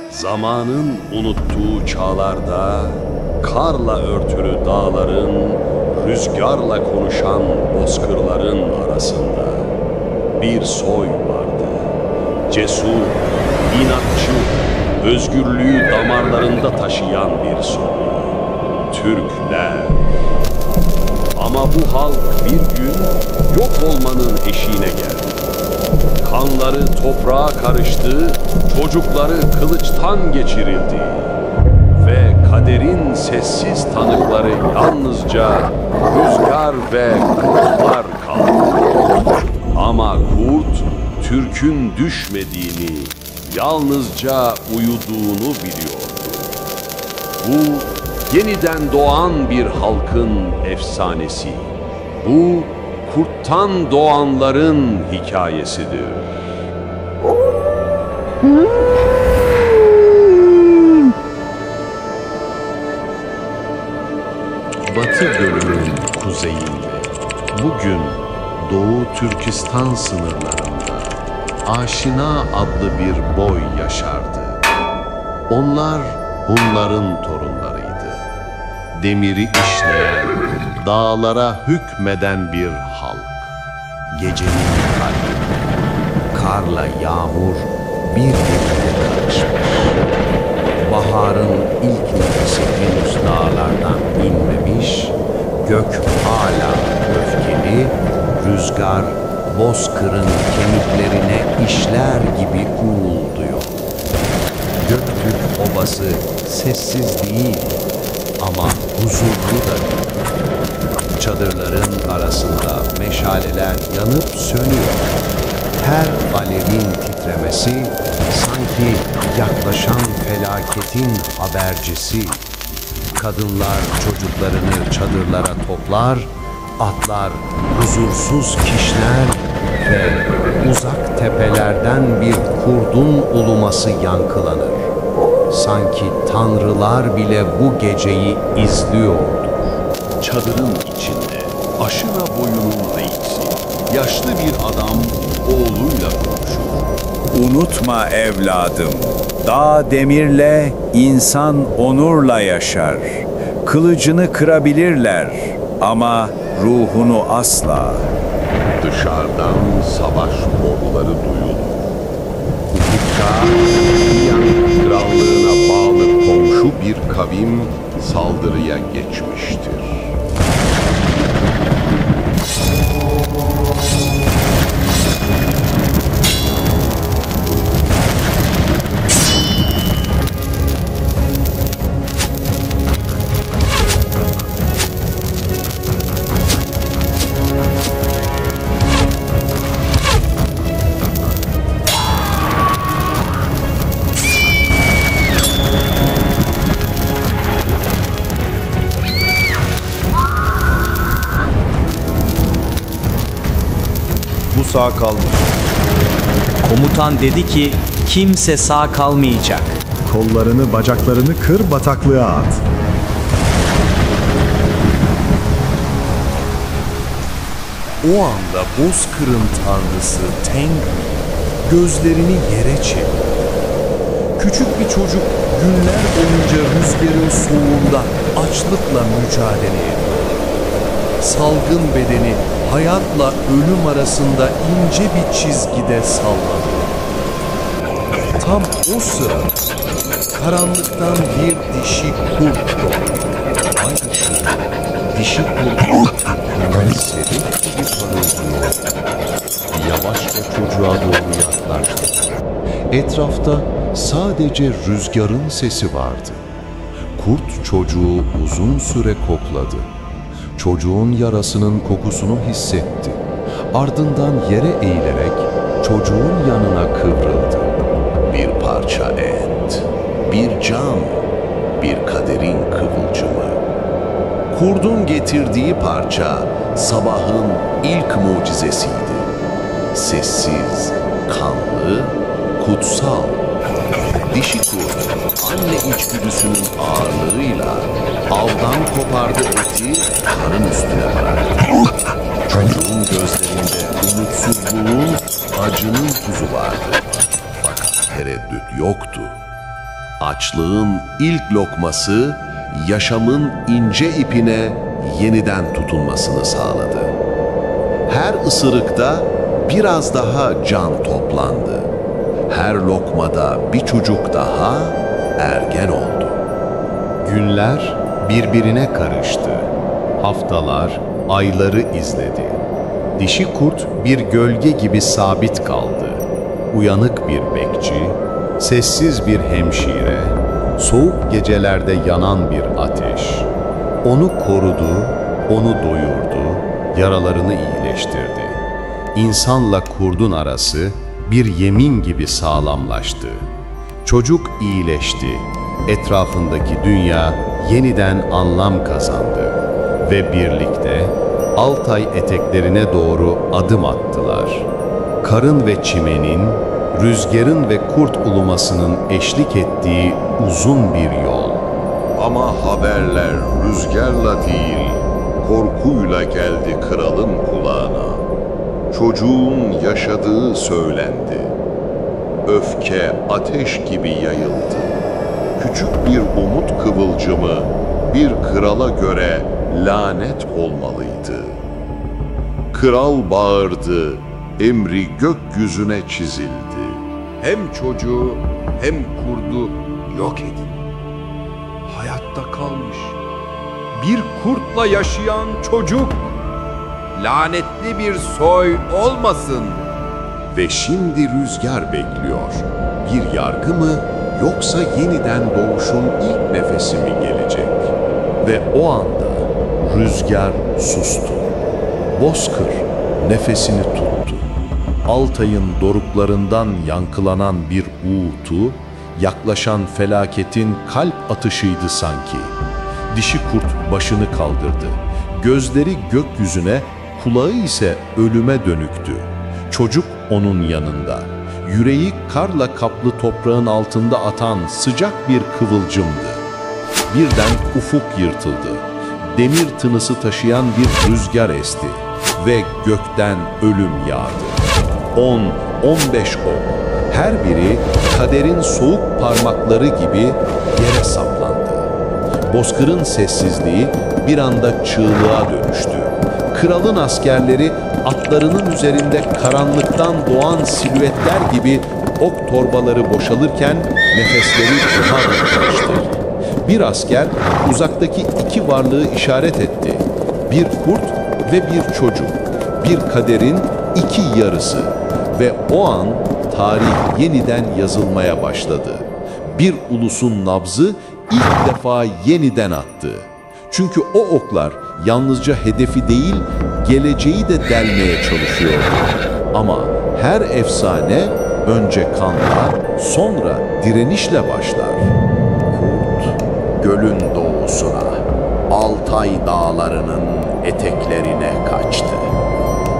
Zamanın unuttuğu çağlarda, karla örtülü dağların, rüzgarla konuşan bozkırların arasında bir soy vardı. Cesur, inatçı, özgürlüğü damarlarında taşıyan bir soy. Türkler. Ama bu halk bir gün yok olmanın eşiğine geldi. Kanları toprağa karıştı, çocukları kılıçtan geçirildi. Ve kaderin sessiz tanıkları yalnızca rüzgar ve kurtlar kaldı. Ama kurt, Türk'ün düşmediğini, yalnızca uyuduğunu biliyordu. Bu, yeniden doğan bir halkın efsanesi. Bu, kurttan doğanların hikayesidir. Batı Gölü'nün kuzeyinde, bugün Doğu Türkistan sınırlarında Aşina adlı bir boy yaşardı. Onlar Hunların torunlarıydı. Demiri işleyen, dağlara hükmeden bir halk. Gecenin kalbinde karla yağmur birbirine karışmış. Baharın ilk nefesi henüz dağlardan inmemiş, gök hala öfkeli, rüzgar bozkırın kemiklerine işler gibi uğulduyor. Göktürk obası sessiz değil ama huzurlu da değil. Çadırların arasında meşaleler yanıp sönüyor. Her alevin titremesi sanki yaklaşan felaketin habercisi. Kadınlar çocuklarını çadırlara toplar, atlar huzursuz kişner ve uzak tepelerden bir kurdun uluması yankılanır. Sanki tanrılar bile bu geceyi izliyordu. Çadırın içinde aşina boyunun reisi, yaşlı bir adam oğluyla konuşur. Unutma evladım, dağ demirle, insan onurla yaşar. Kılıcını kırabilirler ama ruhunu asla. Dışarıdan savaş boruları duyulur. Ufukta Yan krallığına bağlı komşu bir kavim saldırıya geçmiştir. Bu sağ kalmış. Komutan dedi ki kimse sağ kalmayacak. Kollarını, bacaklarını kır, bataklığa at. O anda bozkırın tanrısı Tengri gözlerini yere çevirdi. Küçük bir çocuk günler boyunca rüzgarın soğuğunda açlıkla mücadele ediyor. Salgın bedeni hayatla ölüm arasında ince bir çizgide sallanıyor. Tam o sırada karanlıktan bir dişi kurt doğdu. Dişi kurt hemen serif gibi parıldıyor. Yavaşça çocuğa doğru yaklaştı. Etrafta sadece rüzgarın sesi vardı. Kurt çocuğu uzun süre kokladı. Çocuğun yarasının kokusunu hissetti. Ardından yere eğilerek çocuğun yanına kıvrıldı. Bir parça et, bir can, bir kaderin kıvılcımı. Kurdun getirdiği parça sabahın ilk mucizesiydi. Sessiz, kanlı, kutsal. Dişi kurt, anne içgüdüsünün ağırlığıyla avdan kopardı eti karın üstüne bıraktı. Çocuğun gözlerinde umutsuzluğun, acının tuzu vardı. Fakat tereddüt yoktu. Açlığın ilk lokması yaşamın ince ipine yeniden tutunmasını sağladı. Her ısırıkta biraz daha can toplandı. Her lokmada bir çocuk daha ergen oldu. Günler birbirine karıştı. Haftalar ayları izledi. Dişi kurt bir gölge gibi sabit kaldı. Uyanık bir bekçi, sessiz bir hemşire, soğuk gecelerde yanan bir ateş. Onu korudu, onu doyurdu, yaralarını iyileştirdi. İnsanla kurdun arası bir yemin gibi sağlamlaştı. Çocuk iyileşti. Etrafındaki dünya yeniden anlam kazandı. Ve birlikte Altay eteklerine doğru adım attılar. Karın ve çimenin, rüzgarın ve kurt ulumasının eşlik ettiği uzun bir yol. Ama haberler rüzgarla değil, korkuyla geldi kralın kulağına. Çocuğun yaşadığı söylendi. Öfke ateş gibi yayıldı. Küçük bir umut kıvılcımı bir krala göre lanet olmalıydı. Kral bağırdı, emri gökyüzüne çizildi. Hem çocuğu hem kurdu yok edin. Hayatta kalmış bir kurtla yaşayan çocuk lanetli bir soy olmasın. Ve şimdi rüzgar bekliyor. Bir yargı mı yoksa yeniden doğuşun ilk nefesi mi gelecek? Ve o anda rüzgar sustu. Bozkır nefesini tuttu. Altay'ın doruklarından yankılanan bir uğultu, yaklaşan felaketin kalp atışıydı sanki. Dişi kurt başını kaldırdı. Gözleri gökyüzüne, kulağı ise ölüme dönüktü. Çocuk onun yanında. Yüreği karla kaplı toprağın altında atan sıcak bir kıvılcımdı. Birden ufuk yırtıldı. Demir tınısı taşıyan bir rüzgar esti ve gökten ölüm yağdı. 10-15 ok, her biri kaderin soğuk parmakları gibi yere saplandı. Bozkırın sessizliği bir anda çığlığa dönüştü. Kralın askerleri atlarının üzerinde karanlıktan doğan silüetler gibi ok torbaları boşalırken nefesleri buhar karıştı. Bir asker uzaktaki iki varlığı işaret etti. Bir kurt ve bir çocuk. Bir kaderin iki yarısı. Ve o an tarih yeniden yazılmaya başladı. Bir ulusun nabzı ilk defa yeniden attı. Çünkü o oklar yalnızca hedefi değil, geleceği de delmeye çalışıyordu. Ama her efsane önce kanla, sonra direnişle başlar. Kurt, gölün doğusuna, Altay dağlarının eteklerine kaçtı.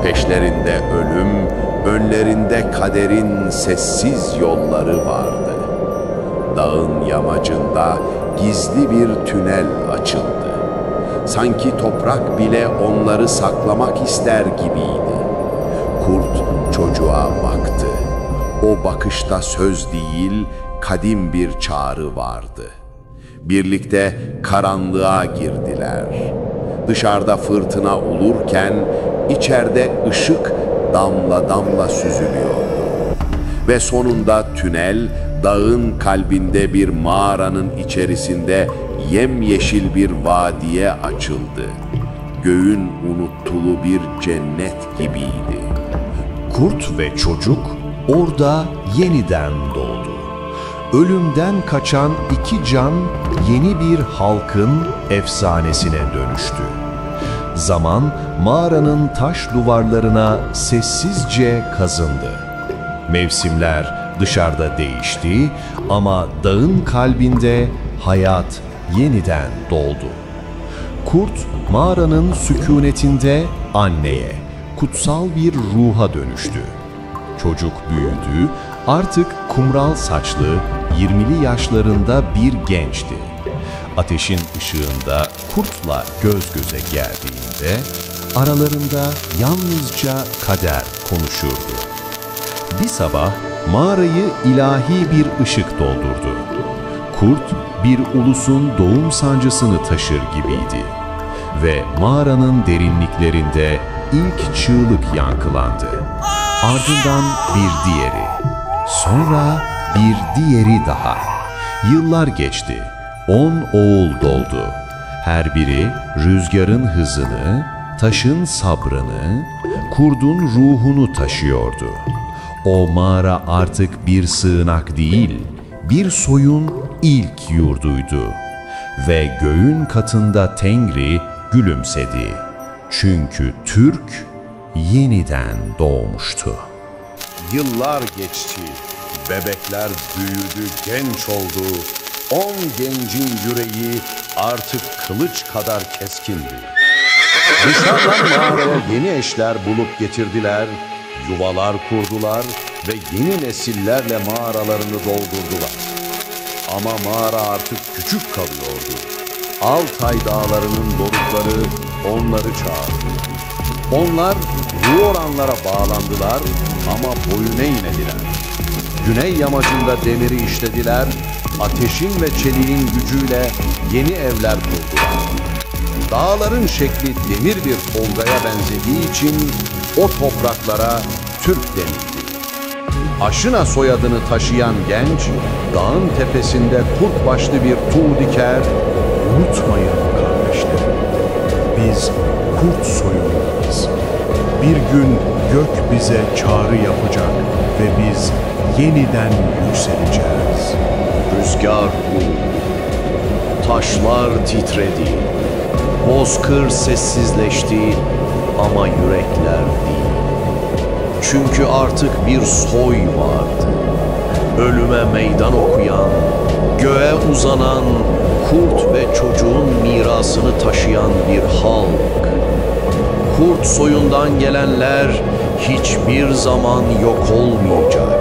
Peşlerinde ölüm, önlerinde kaderin sessiz yolları vardı. Dağın yamacında gizli bir tünel açıldı. Sanki toprak bile onları saklamak ister gibiydi. Kurt çocuğa baktı. O bakışta söz değil, kadim bir çağrı vardı. Birlikte karanlığa girdiler. Dışarıda fırtına olurken içeride ışık damla damla süzülüyordu. Ve sonunda tünel dağın kalbinde bir mağaranın içerisinde yemyeşil bir vadiye açıldı. Göğün unuttulu bir cennet gibiydi. Kurt ve çocuk orada yeniden doğdu. Ölümden kaçan iki can yeni bir halkın efsanesine dönüştü. Zaman mağaranın taş duvarlarına sessizce kazındı. Mevsimler dışarıda değişti ama dağın kalbinde hayat yeniden doğdu. Kurt mağaranın sükunetinde anneye, kutsal bir ruha dönüştü. Çocuk büyüdü, artık kumral saçlı, 20'li yaşlarında bir gençti. Ateşin ışığında kurtla göz göze geldiğinde aralarında yalnızca kader konuşurdu. Bir sabah mağarayı ilahi bir ışık doldurdu. Kurt bir ulusun doğum sancısını taşır gibiydi ve mağaranın derinliklerinde ilk çığlık yankılandı. Ardından bir diğeri, sonra bir diğeri daha. Yıllar geçti, 10 oğul doğdu. Her biri rüzgarın hızını, taşın sabrını, kurdun ruhunu taşıyordu. O mağara artık bir sığınak değil, bir soyun ilk yurduydu. Ve göğün katında Tengri gülümsedi. Çünkü Türk yeniden doğmuştu. Yıllar geçti, bebekler büyüdü, genç oldu. 10 gencin yüreği artık kılıç kadar keskindi. Dışarıdan mağaraya yeni eşler bulup getirdiler, yuvalar kurdular ve yeni nesillerle mağaralarını doldurdular. Ama mağara artık küçük kalıyordu. Altay dağlarının dorukları onları çağırdı. Onlar Ruoranlara bağlandılar ama boyun eğmediler. Güney yamacında demiri işlediler, ateşin ve çeliğin gücüyle yeni evler kurdular. Dağların şekli demir bir tolgaya benzediği için o topraklara Türk denildi. Aşina soyadını taşıyan genç, dağın tepesinde kurt başlı bir tuğ diker. Unutmayın kardeşlerim, biz kurt soyundayız. Bir gün gök bize çağrı yapacak ve biz yeniden yükseleceğiz. Rüzgar uğuldu, taşlar titredi, bozkır sessizleşti ama yürekler değil. Çünkü artık bir soy vardı, ölüme meydan okuyan, göğe uzanan, kurt ve çocuğun mirasını taşıyan bir halk. Kurt soyundan gelenler hiçbir zaman yok olmayacak.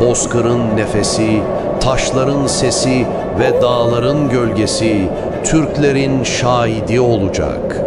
Bozkırın nefesi, taşların sesi ve dağların gölgesi Türklerin şahidi olacak.